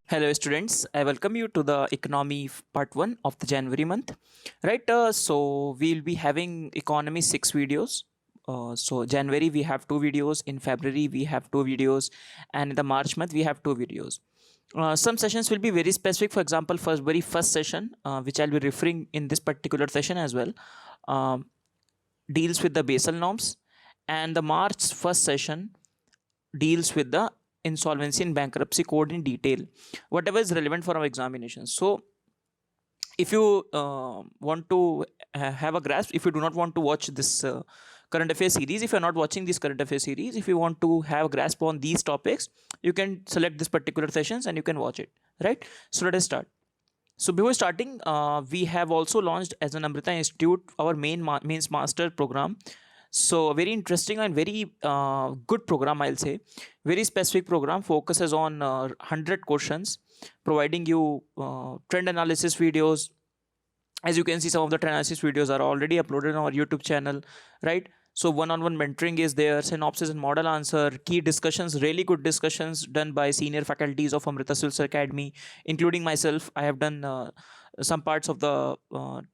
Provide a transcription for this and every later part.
Hello, students. I welcome you to the economy part one of the January month. Right. So we'll be having economy 6 videos. So January we have 2 videos. In February we have 2 videos, and in the March month we have 2 videos. Some sessions will be very specific. For example, very first session, which I'll be referring in this particular session as well, um, deals with the Basel norms, and the March first session deals with the insolvency and bankruptcy code in detail, whatever is relevant for our examinations. So if you want to have a grasp, if you do not want to watch this current affairs series, if you're not watching this current affairs series, if you want to have a grasp on these topics, you can select this particular sessions and you can watch it, right? So let us start. So before starting, we have also launched as an Amrita Institute our mains master program. So a very interesting and very good program, I'll say. Very specific program, focuses on 100 questions, providing you trend analysis videos. As you can see, some of the trend analysis videos are already uploaded on our YouTube channel, right? So one-on-one mentoring is there, synopsis and model answer, key discussions, really good discussions done by senior faculties of Amrita Silks Academy, including myself. I have done some parts of the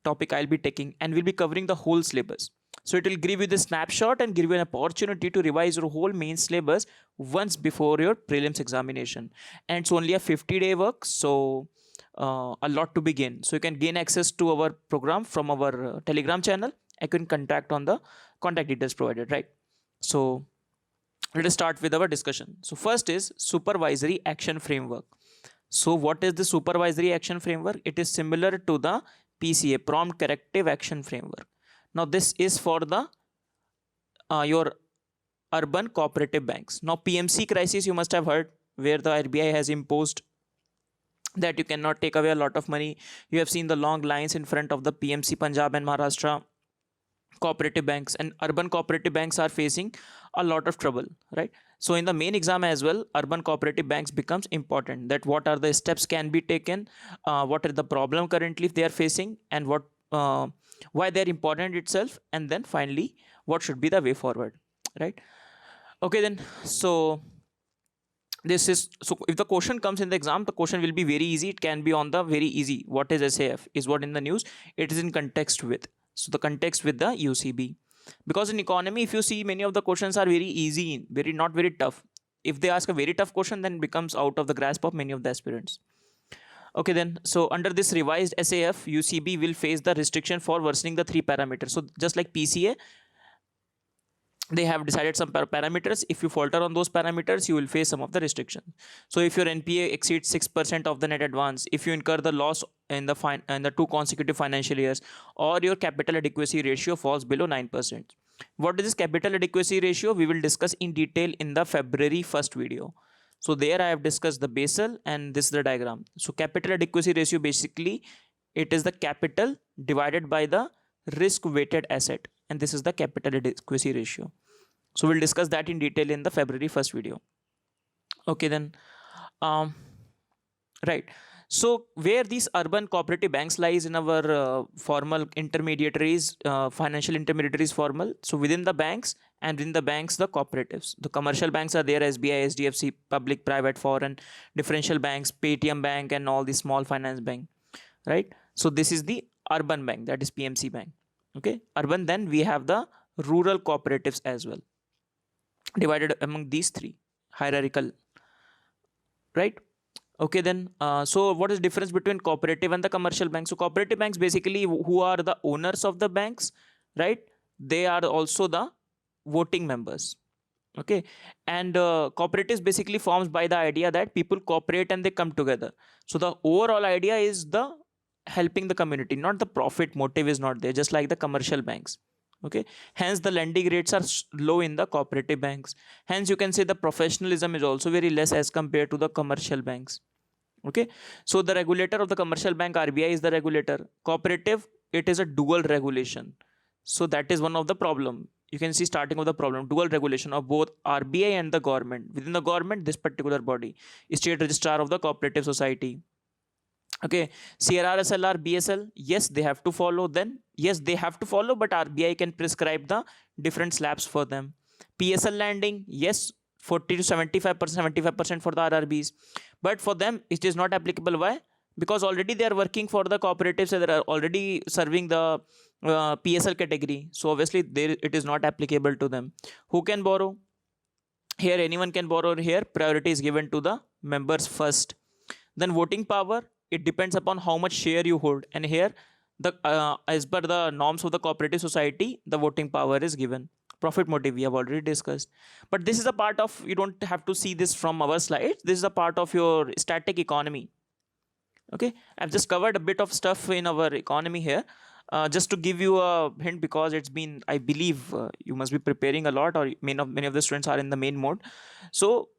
topic I'll be taking, and we'll be covering the whole syllabus. So it will give you the snapshot and give you an opportunity to revise your whole main syllabus once before your prelims examination. And it's only a 50-day work, so a lot to begin. So you can gain access to our program from our Telegram channel. I can contact on the contact details provided, right? So let us start with our discussion. So first is supervisory action framework. So what is the supervisory action framework? It is similar to the PCA, prompt corrective action framework. Now this is for the your urban cooperative banks. Now PMC crisis, you must have heard, where the RBI has imposed that you cannot take away a lot of money. You have seen the long lines in front of the PMC Punjab and Maharashtra cooperative banks, and urban cooperative banks are facing a lot of trouble, right? So in the main exam as well, urban cooperative banks becomes important, that what are the steps can be taken, what are the problem currently they are facing, and what why they're important itself, and then finally what should be the way forward, right? Okay, then, so this is, so if the question comes in the exam, the question will be very easy. It can be on the very easy, what is SAF, is what in the news, it is in context with, so the context with the UCB. Because in economy, if you see, many of the questions are very easy, very not very tough. If they ask a very tough question, then becomes out of the grasp of many of the aspirants. Okay, then, so under this revised SAF, UCB will face the restriction for worsening the 3 parameters. So just like PCA, they have decided some parameters. If you falter on those parameters, you will face some of the restrictions. So if your NPA exceeds 6% of the net advance, if you incur the loss in the 2 consecutive financial years, or your capital adequacy ratio falls below 9%. What is this capital adequacy ratio? We will discuss in detail in the February 1st video. So there I have discussed the Basel, and this is the diagram. So capital adequacy ratio, basically it is the capital divided by the risk weighted asset, and this is the capital adequacy ratio. So we'll discuss that in detail in the February 1st video. Okay, then, right. So where these urban cooperative banks lies in our formal intermediaries, financial intermediaries formal. So within the banks, and within the banks, the cooperatives. The commercial banks are there, SBI, SDFC, public, private, foreign, differential banks, Paytm Bank, and all the small finance bank, right? So this is the urban bank, that is PMC bank. Okay, urban. Then we have the rural cooperatives as well, divided among these three, hierarchical, right? Okay, then, so what is difference between cooperative and the commercial banks? So cooperative banks, basically who are the owners of the banks, right? They are also the voting members. Okay, and cooperatives basically forms by the idea that people cooperate and they come together. So the overall idea is the helping the community, not the profit motive is not there, just like the commercial banks. Okay, hence the lending rates are low in the cooperative banks. Hence you can say the professionalism is also very less as compared to the commercial banks. Okay, so the regulator of the commercial bank, RBI, is the regulator. Cooperative, it is a dual regulation. So that is one of the problem. You can see starting of the problem, dual regulation of both RBI and the government. Within the government, this particular body, state registrar of the cooperative society. Okay, CRR, SLR, BSL, yes, they have to follow. Then yes, they have to follow, but RBI can prescribe the different slabs for them. PSL landing, yes, 40 to 75% for the RRBs. But for them, it is not applicable. Why? Because already they are working for the cooperatives and they are already serving the PSL category. So obviously, it is not applicable to them. Who can borrow? Here, anyone can borrow. Here, priority is given to the members first. Then voting power, it depends upon how much share you hold. And here, the as per the norms of the cooperative society, the voting power is given. Profit motive, we have already discussed. But this is a part of, you don't have to see this from our slides. This is a part of your static economy. Okay, I've just covered a bit of stuff in our economy here. Just to give you a hint, because it's been, I believe, you must be preparing a lot, or many of the students are in the main mode. So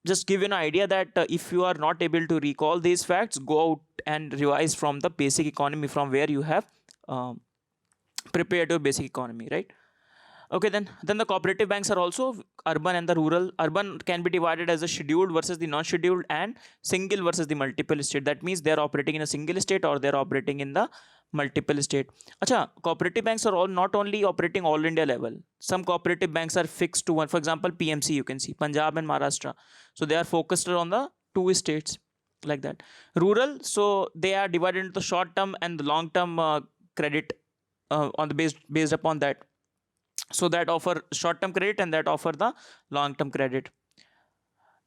just give you an idea that if you are not able to recall these facts, go out and revise from the basic economy, from where you have prepared your basic economy, right? Okay, then the cooperative banks are also urban and the rural. Urban can be divided as a scheduled versus the non-scheduled, and single versus the multiple state. That means they are operating in a single state or they are operating in the multiple state. Acha, cooperative banks are all not only operating all India level. Some cooperative banks are fixed to one. For example, PMC, you can see Punjab and Maharashtra. So they are focused on the two states, like that. Rural, so they are divided into the short term and the long term credit on the based upon that. So that offer short term credit and that offer the long term credit.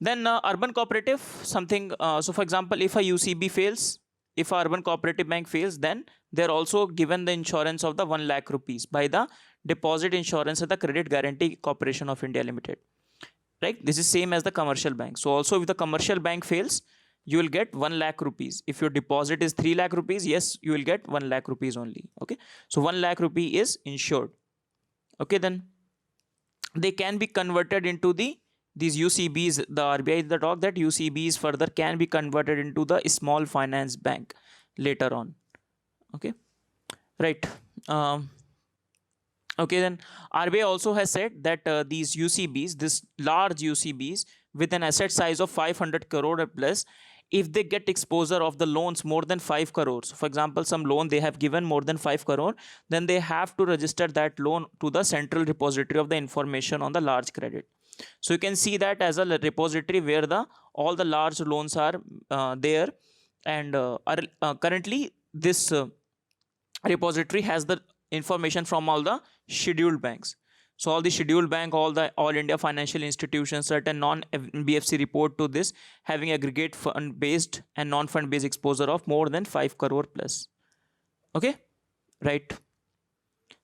Then urban cooperative, something, so for example, if a UCB fails, if a urban cooperative bank fails, then they're also given the insurance of the 1 lakh rupees by the Deposit Insurance and the Credit Guarantee Corporation of India Limited. Right? This is same as the commercial bank. So also if the commercial bank fails, you will get 1 lakh rupees. If your deposit is 3 lakh rupees, yes, you will get 1 lakh rupees only. Okay. So 1 lakh rupee is insured. Okay, then they can be converted into these UCBs. The RBI is the talk that UCBs further can be converted into the small finance bank later on. Okay, right. Okay, then RBI also has said that these UCBs, this large UCBs with an asset size of 500 crore or plus, if they get exposure of the loans more than 5 crores, for example, some loan they have given more than 5 crore, then they have to register that loan to the central repository of the information on the large credit. So you can see that as a repository where all the large loans are there, and currently this repository has the information from all the scheduled banks. So all the scheduled bank, all India financial institutions, certain non-BFC report to this, having aggregate fund based and non-fund based exposure of more than 5 crore plus. Okay, right.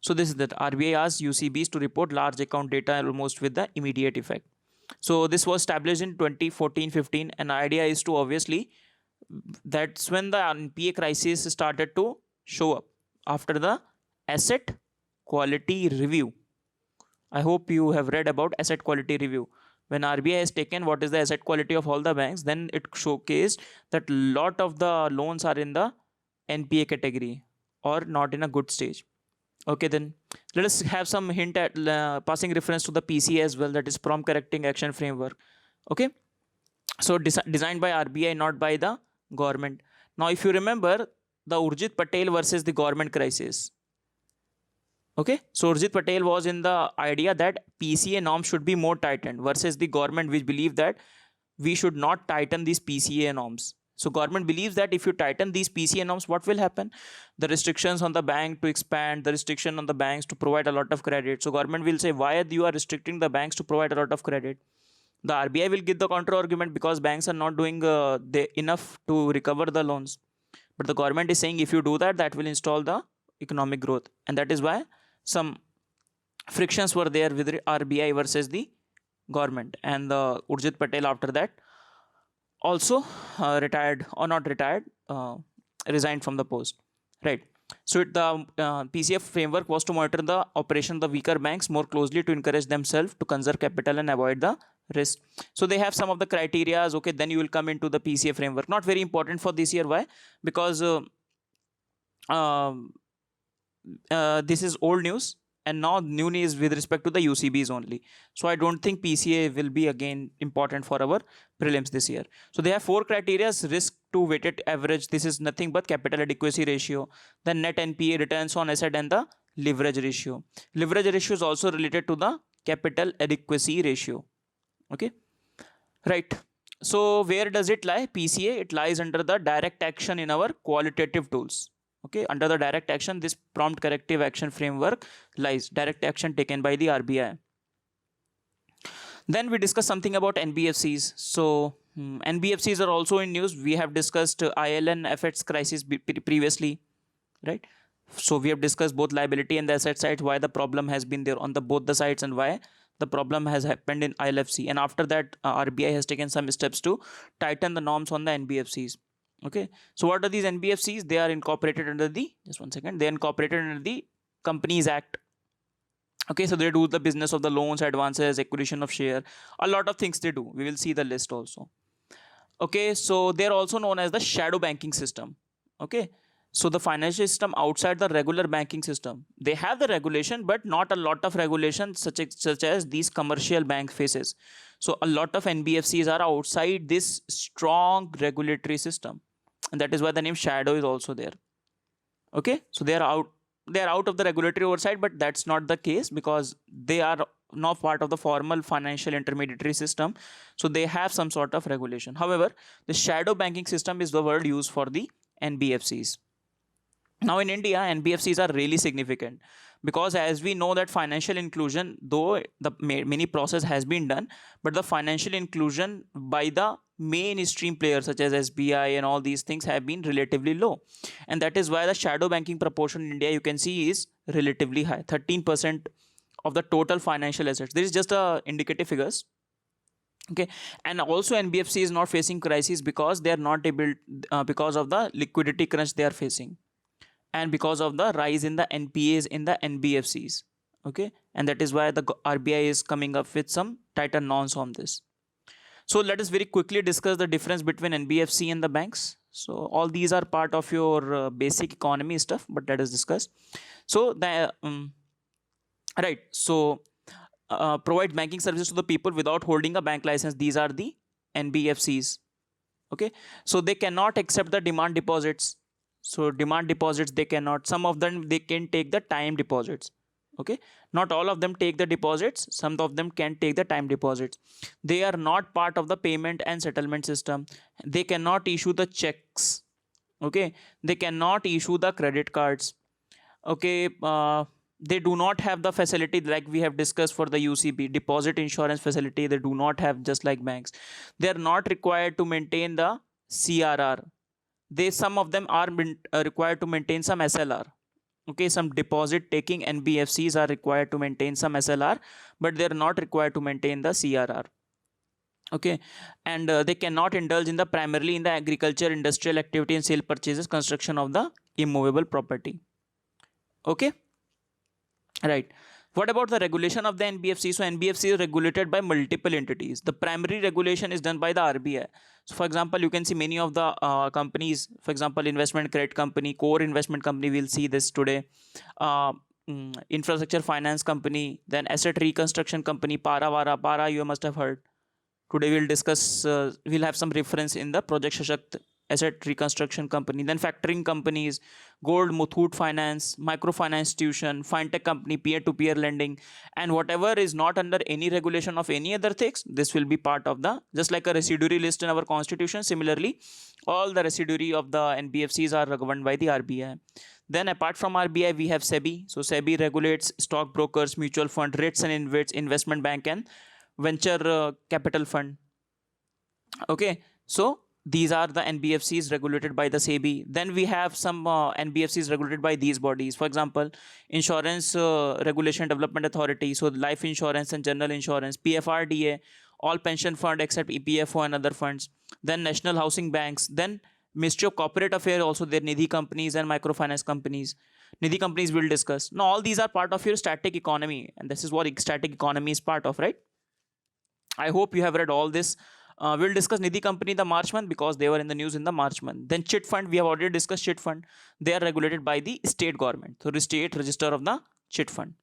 So this is that RBI asks UCBs to report large account data almost with the immediate effect. So this was established in 2014-15, and the idea is to, obviously, that's when the NPA crisis started to show up after the asset quality review. I hope you have read about asset quality review. When RBI has taken what is the asset quality of all the banks, then it showcased that lot of the loans are in the NPA category or not in a good stage. Okay, then let us have some hint at passing reference to the PC as well, that is Prompt Correcting Action Framework. Okay, so designed by RBI, not by the government. Now, if you remember the Urjit Patel versus the government crisis. Okay, so Urjit Patel was in the idea that PCA norms should be more tightened versus the government, which believe that we should not tighten these PCA norms. So government believes that if you tighten these PCA norms, what will happen? The restrictions on the bank to expand, the restriction on the banks to provide a lot of credit. So government will say, why you are restricting the banks to provide a lot of credit? The RBI will give the counter argument, because banks are not doing enough to recover the loans. But the government is saying, if you do that, that will install the economic growth. And that is why some frictions were there with RBI versus the government. And Urjit Patel after that also retired, or not retired, resigned from the post, right? So the PCF framework was to monitor the operation of the weaker banks more closely to encourage themselves to conserve capital and avoid the risk. So they have some of the criterias. Okay, then you will come into the PCF framework. Not very important for this year. Why? Because this is old news, and now new news with respect to the UCBs only. So I don't think PCA will be again important for our prelims this year. So they have 4 criteria: risk to weighted average. This is nothing but capital adequacy ratio, then net NPA, returns on asset, and the leverage ratio. Leverage ratio is also related to the capital adequacy ratio. Okay, Right. So where does it lie? PCA, it lies under the direct action in our qualitative tools. Okay, under the direct action, this prompt corrective action framework lies, direct action taken by the RBI. Then we discuss something about NBFCs. So NBFCs are also in news. We have discussed ILN FX crisis previously, right? So we have discussed both liability and the asset side, why the problem has been there on the both the sides and why the problem has happened in ILFC. And after that, RBI has taken some steps to tighten the norms on the NBFCs. Okay, so what are these NBFCs? They are incorporated under the, just one second, they are incorporated under the Companies Act. Okay, so they do the business of the loans, advances, acquisition of share, a lot of things they do. We will see the list also. Okay, so they're also known as the shadow banking system. Okay, so the financial system outside the regular banking system, they have the regulation, but not a lot of regulation such as these commercial bank faces. So a lot of NBFCs are outside this strong regulatory system, and that is why the name shadow is also there. Okay, so they are out of the regulatory oversight, but that's not the case because they are not part of the formal financial intermediary system, so they have some sort of regulation. However, the shadow banking system is the word used for the NBFCs. Now in India, NBFCs are really significant because as we know that financial inclusion, though the many process has been done, but the financial inclusion by the mainstream players such as SBI and all these things have been relatively low, and that is why the shadow banking proportion in India, you can see, is relatively high, 13% of the total financial assets. This is just indicative figures. Okay, and also NBFC is not facing crisis because they are not able, because of the liquidity crunch they are facing, and because of the rise in the NPAs in the NBFCs. Okay, and that is why the RBI is coming up with some tighter norms on this. So let us very quickly discuss the difference between NBFC and the banks. So all these are part of your basic economy stuff, but let us discuss. So the right, so provide banking services to the people without holding a bank license. These are the NBFCs. Okay, so they cannot accept the demand deposits. So demand deposits they cannot. Some of them they can take the time deposits. Okay, not all of them take the deposits, some of them can take the time deposits. They are not part of the payment and settlement system. They cannot issue the checks. Okay, they cannot issue the credit cards. Okay, they do not have the facility like we have discussed for the UCB deposit insurance facility. They do not have, just like banks. They are not required to maintain the CRR. They, some of them are required to maintain some SLR. Okay, some deposit taking NBFCs are required to maintain some SLR, but they are not required to maintain the CRR. Okay, and they cannot indulge in the primarily in the agriculture, industrial activity and sale purchases, construction of the immovable property. Okay, right. What about the regulation of the NBFC? So NBFC is regulated by multiple entities. The primary regulation is done by the RBI. So for example, you can see many of the companies, for example, investment credit company, core investment company, we'll see this today. Infrastructure finance company, then asset reconstruction company, Para you must have heard. Today we'll discuss, we'll have some reference in the Project Shashakt asset reconstruction company, then factoring companies, gold, Muthoot Finance, microfinance institution, fintech company, peer-to-peer lending, and whatever is not under any regulation of any other things, this will be part of the, just like a residuary list in our constitution, similarly, all the residuary of the NBFCs are governed by the RBI. Then apart from RBI, we have SEBI. So SEBI regulates stock brokers, mutual fund, REITs and InvITs, investment bank and venture capital fund. Okay, so these are the NBFCs regulated by the SEBI. Then we have some NBFCs regulated by these bodies. For example, Insurance Regulation Development Authority, so life insurance and general insurance, PFRDA, all pension fund except EPFO and other funds. Then National Housing Banks. Then Ministry of Corporate Affairs, also their Nidhi companies and microfinance companies. Nidhi companies we'll discuss. Now all these are part of your static economy, and this is what static economy is part of, right? I hope you have read all this. We'll discuss Nidhi company the March month because they were in the news in the March month. Then chit fund, we have already discussed chit fund. They are regulated by the state government. So the state register of the chit fund.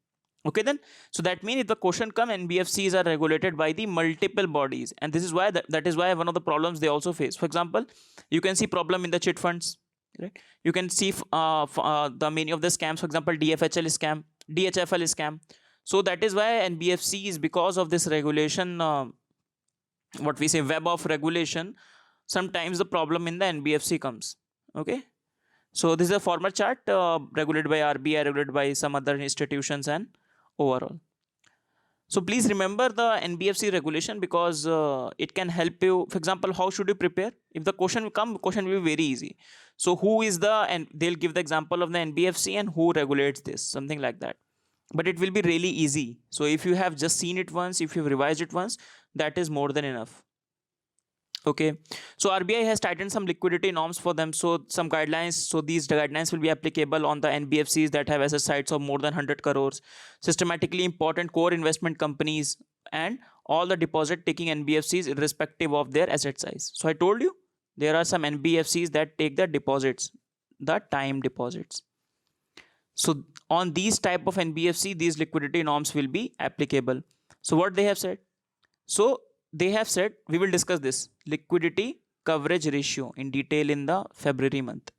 Okay then, so that means if the question come, NBFCs are regulated by the multiple bodies, and this is why that is why one of the problems they also face. For example, you can see problem in the chit funds, right? You can see the many of the scams. For example, DFHL is scam, DHFL is scam. So that is why NBFCs, because of this regulation what we say web of regulation, sometimes the problem in the NBFC comes. Okay, so this is a former chart, regulated by RBI, regulated by some other institutions, and overall. So please remember the NBFC regulation, because it can help you. For example, how should you prepare? If the question will come, question will be very easy. So who is the, and they'll give the example of the NBFC and who regulates this, something like that. But it will be really easy. So if you have just seen it once, if you've revised it once, that is more than enough. Okay, so RBI has tightened some liquidity norms for them. So some guidelines. So these guidelines will be applicable on the NBFCs that have asset size of more than 100 crores, systematically important core investment companies, and all the deposit taking NBFCs irrespective of their asset size. So I told you there are some NBFCs that take the deposits, the time deposits. So on these type of NBFC, these liquidity norms will be applicable. So what they have said? So they have said, we will discuss this liquidity coverage ratio in detail in the February month.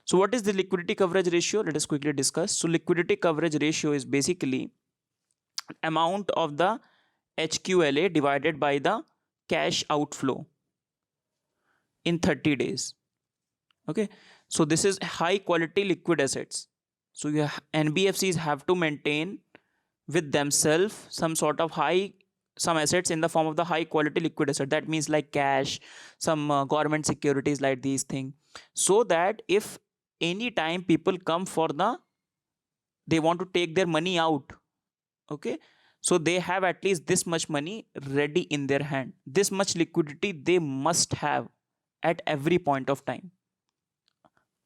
So what is the liquidity coverage ratio? Let us quickly discuss. So liquidity coverage ratio is basically amount of the HQLA divided by the cash outflow in 30 days. Okay, so this is high quality liquid assets. So NBFCs have to maintain with themselves some sort of some assets in the form of the high quality liquid asset. That means like cash, some government securities, like these things, so that if any time people come for they want to take their money out, okay, so they have at least this much money ready in their hand. This much liquidity they must have at every point of time.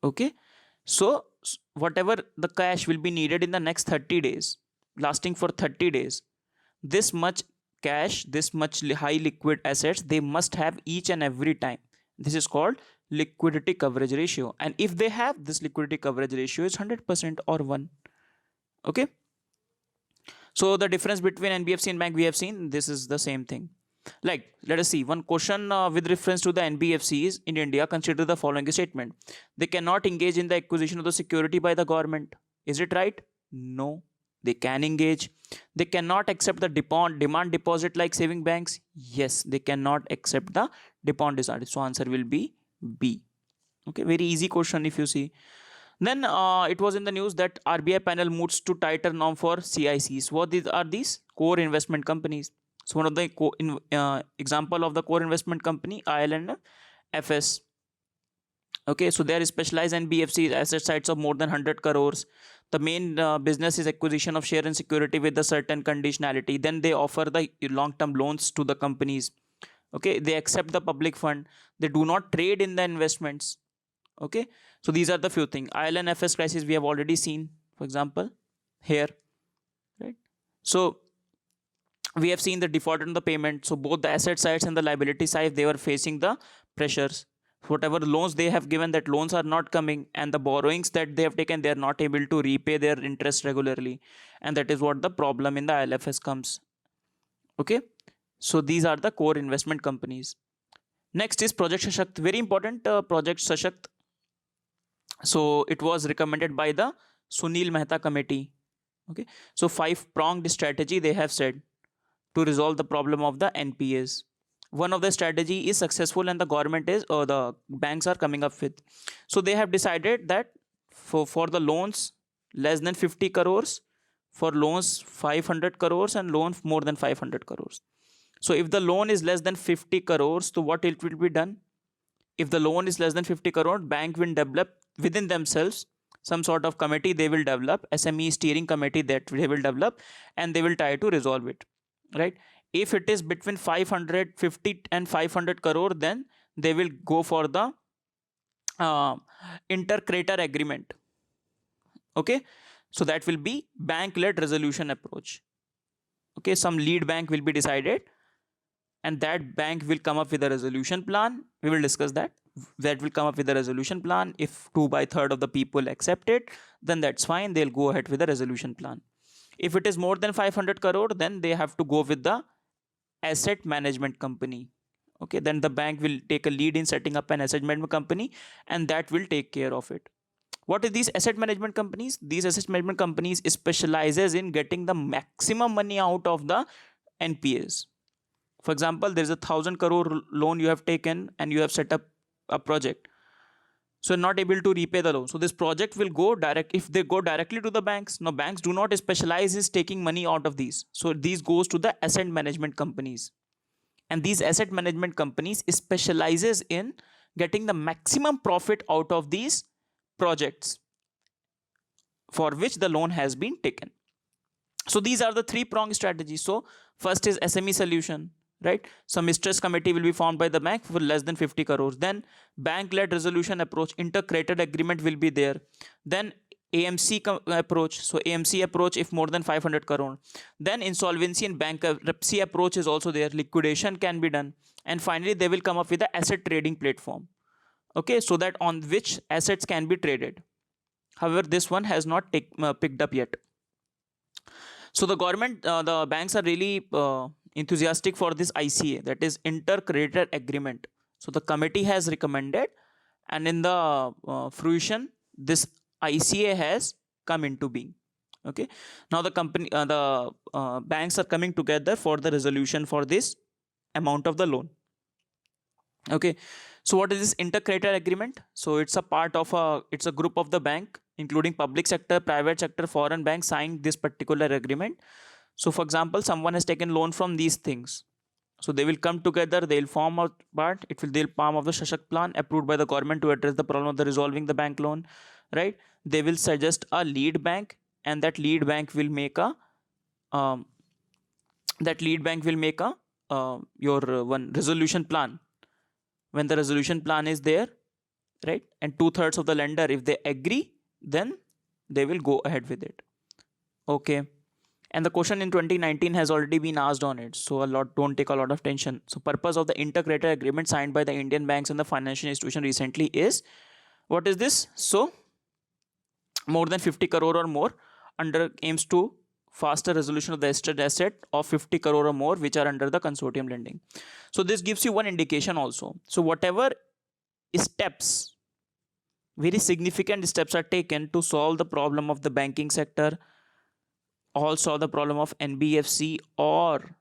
Okay, so whatever the cash will be needed in the next 30 days, lasting for 30 days, this much cash, this much high liquid assets they must have each and every time. This is called liquidity coverage ratio, and if they have this, liquidity coverage ratio is 100% or 1. Okay, so the difference between NBFC and bank we have seen, this is the same thing. Like, let us see one question with reference to the NBFCs in India. Consider the following statement: they cannot engage in the acquisition of the security by the government. Is it right? No, they can engage. They cannot accept the demand deposit like saving banks. Yes, they cannot accept the demand deposit. So answer will be B. Okay, very easy question if you see. Then it was in the news that RBI panel moves to tighter norm for CICs. What are these? Core investment companies. So one of the example of the core investment company, IL&FS. Okay, so they are specialized NBFCs, asset size of more than 100 crores. The main business is acquisition of share and security with a certain conditionality. Then they offer the long-term loans to the companies. Okay, they accept the public fund. They do not trade in the investments. Okay, so these are the few things. IL&FS crisis we have already seen, for example, here, right? So we have seen the default on the payment. So both the asset sides and the liability side, they were facing the pressures. Whatever loans they have given, that loans are not coming, and the borrowings that they have taken, they are not able to repay their interest regularly, and that is what the problem in the IL&FS comes. Okay, so these are the core investment companies. Next is Project Sashakt. Very important, Project Sashakt. So it was recommended by the Sunil Mehta committee. Okay, so 5-pronged strategy they have said to resolve the problem of the NPAs. One of the strategy is successful and the government is, or the banks are coming up with. So they have decided that for the loans less than 50 crores, for loans 500 crores, and loans more than 500 crores. So if the loan is less than 50 crores, so what it will be done? If the loan is less than 50 crore, bank will develop within themselves some sort of committee. They will develop SME steering committee that they will develop, and they will try to resolve it, right? If it is between 550 and 500 crore, then they will go for the inter-creditor agreement. Okay, so that will be bank-led resolution approach. Okay, some lead bank will be decided, and that bank will come up with a resolution plan. We will discuss that. That will come up with a resolution plan. If 2/3 of the people accept it, then that's fine. They'll go ahead with the resolution plan. If it is more than 500 crore, then they have to go with the asset management company. Okay, then the bank will take a lead in setting up an asset management company, and that will take care of it. What are these asset management companies? These asset management companies specializes in getting the maximum money out of the NPAs. For example, there is a 1,000 crore loan you have taken and you have set up a project. So you're not able to repay the loan. So this project will go direct, if they go directly to the banks. Now banks do not specialize in taking money out of these. So these goes to the asset management companies. And these asset management companies specializes in getting the maximum profit out of these projects for which the loan has been taken. So these are the three prong strategies. So first is SME solution, right? Some stress committee will be formed by the bank for less than 50 crores. Then bank led resolution approach, intercredited agreement will be there. Then AMC approach. So AMC approach if more than 500 crore. Then insolvency and bankruptcy approach is also there. Liquidation can be done. And finally, they will come up with the asset trading platform. Okay, so that on which assets can be traded. However, this one has not picked up yet. So the government, the banks are really enthusiastic for this ICA, that is intercreditor agreement. So the committee has recommended, and in the fruition, this ICA has come into being. Okay, now the banks are coming together for the resolution for this amount of the loan. Okay, so what is this intercreditor agreement? So it's a part of it's a group of the bank, including public sector, private sector, foreign banks signed this particular agreement. So for example, someone has taken loan from these things. So they will come together, they'll form a part, they'll form of the Shashak plan approved by the government to address the problem of the resolving the bank loan, right? They will suggest a lead bank, and that lead bank will make a one resolution plan. When the resolution plan is there, right, and 2/3 of the lender, if they agree, then they will go ahead with it. Okay, and the question in 2019 has already been asked on it, so don't take a lot of tension. So purpose of the intercreditor agreement signed by the Indian banks and the financial institution recently is, what is this? So more than 50 crore or more under aims to faster resolution of the asset of 50 crore or more which are under the consortium lending. So this gives you one indication also. So whatever steps, very significant steps are taken to solve the problem of the banking sector, or solve the problem of NBFC, or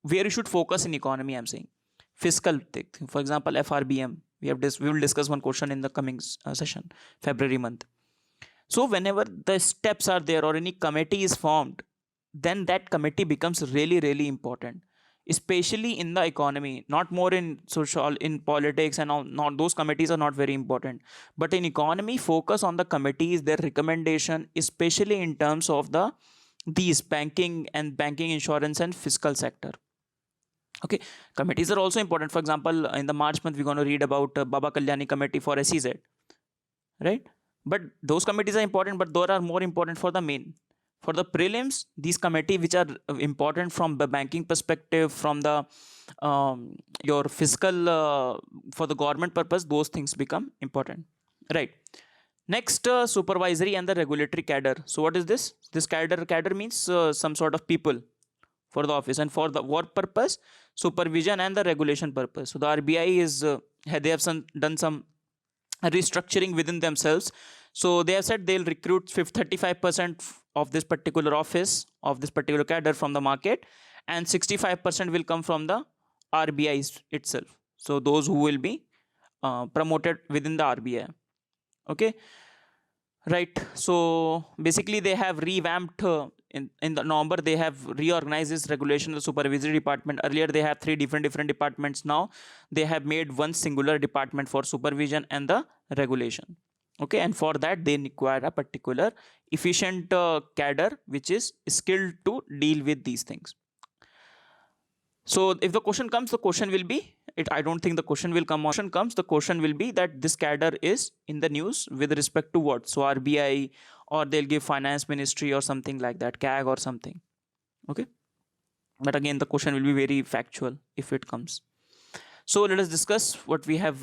where you should focus in economy, I'm saying fiscal thing. For example, FRBM, we will discuss one question in the coming session, February month. So whenever the steps are there or any committee is formed, then that committee becomes really, really important, especially in the economy, not more in social, in politics and all. Not those committees are not very important, but in economy, focus on the committees, their recommendation, especially in terms of these banking, insurance and fiscal sector. Okay, committees are also important. For example, in the March month, we're going to read about Baba Kalyani committee for SEZ, right? But those committees are important, but those are more important for the main. For the prelims, these committees which are important from the banking perspective, from the your fiscal, for the government purpose, those things become important, right? Next, supervisory and the regulatory cadre. So what is this? This cadre means some sort of people for the office, and for the what purpose? Supervision and the regulation purpose. So the RBI is they have done some restructuring within themselves. So they have said they'll recruit 35% of this particular office, of this particular cadre from the market, and 65% will come from the RBI itself. So those who will be promoted within the RBI. Okay, right. So basically they have revamped in the November, they have reorganized this regulation, the supervisory department. Earlier they had three different departments. Now they have made one singular department for supervision and the regulation. Okay, and for that they require a particular efficient cadre which is skilled to deal with these things. So if the question comes, the question will be, I don't think the question will come on. The question will be that this cadre is in the news with respect to what? So RBI, or they'll give finance ministry or something like that, CAG or something. Okay, but again the question will be very factual if it comes. So let us discuss what we have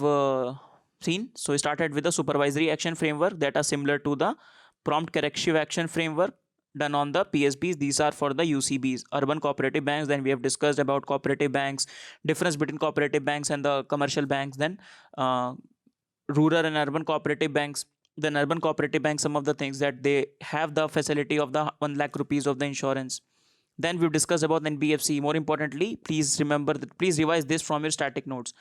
seen. So we started with the supervisory action framework that are similar to the prompt corrective action framework done on the PSBs. These are for the UCBs, urban cooperative banks. Then we have discussed about cooperative banks, difference between cooperative banks and the commercial banks. Then rural and urban cooperative banks. Then urban cooperative banks, some of the things that they have the facility of the 1 lakh rupees of the insurance. Then we've discussed about NBFC. More importantly, please remember that, please revise this from your static notes,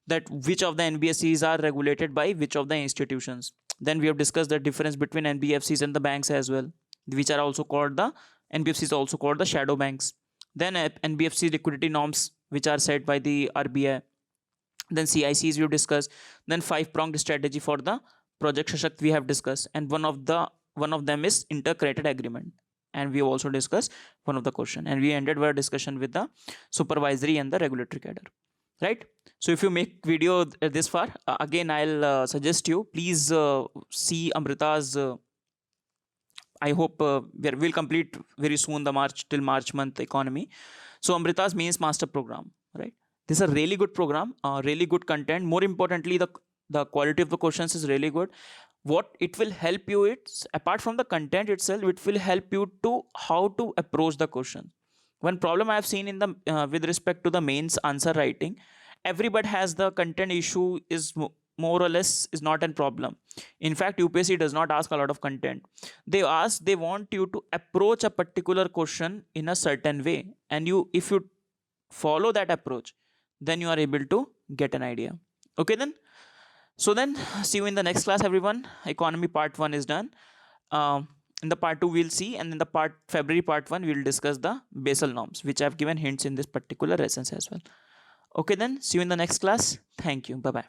that which of the NBFCs are regulated by which of the institutions. Then we have discussed the difference between NBFCs and the banks as well, which are also called the NBFCs, also called the shadow banks. Then NBFC liquidity norms, which are set by the RBI. Then CICs we have discussed. Then 5-pronged strategy for the Project Shashakt we have discussed, and one of them is intercredited agreement, and we have also discussed one of the question, and we ended our discussion with the supervisory and the regulatory cadre, right? So if you make video this far, again I'll suggest you, please see Amrita's I hope we'll complete very soon the March till March month economy. So Amrita's mains master program, right? This is a really good program, really good content. More importantly, the quality of the questions is really good. What it will help you, it's apart from the content itself, it will help you to how to approach the question. One problem I have seen in the with respect to the mains answer writing, everybody has the content issue is more or less is not a problem. In fact, UPSC does not ask a lot of content. They want you to approach a particular question in a certain way, and you, if you follow that approach, then you are able to get an idea. Okay then. So then, see you in the next class, everyone. Economy part 1 is done. In the part 2 we'll see, and in the February part 1 we'll discuss the Basel norms, which I've given hints in this particular lessons as well. Okay then, see you in the next class. Thank you. Bye bye.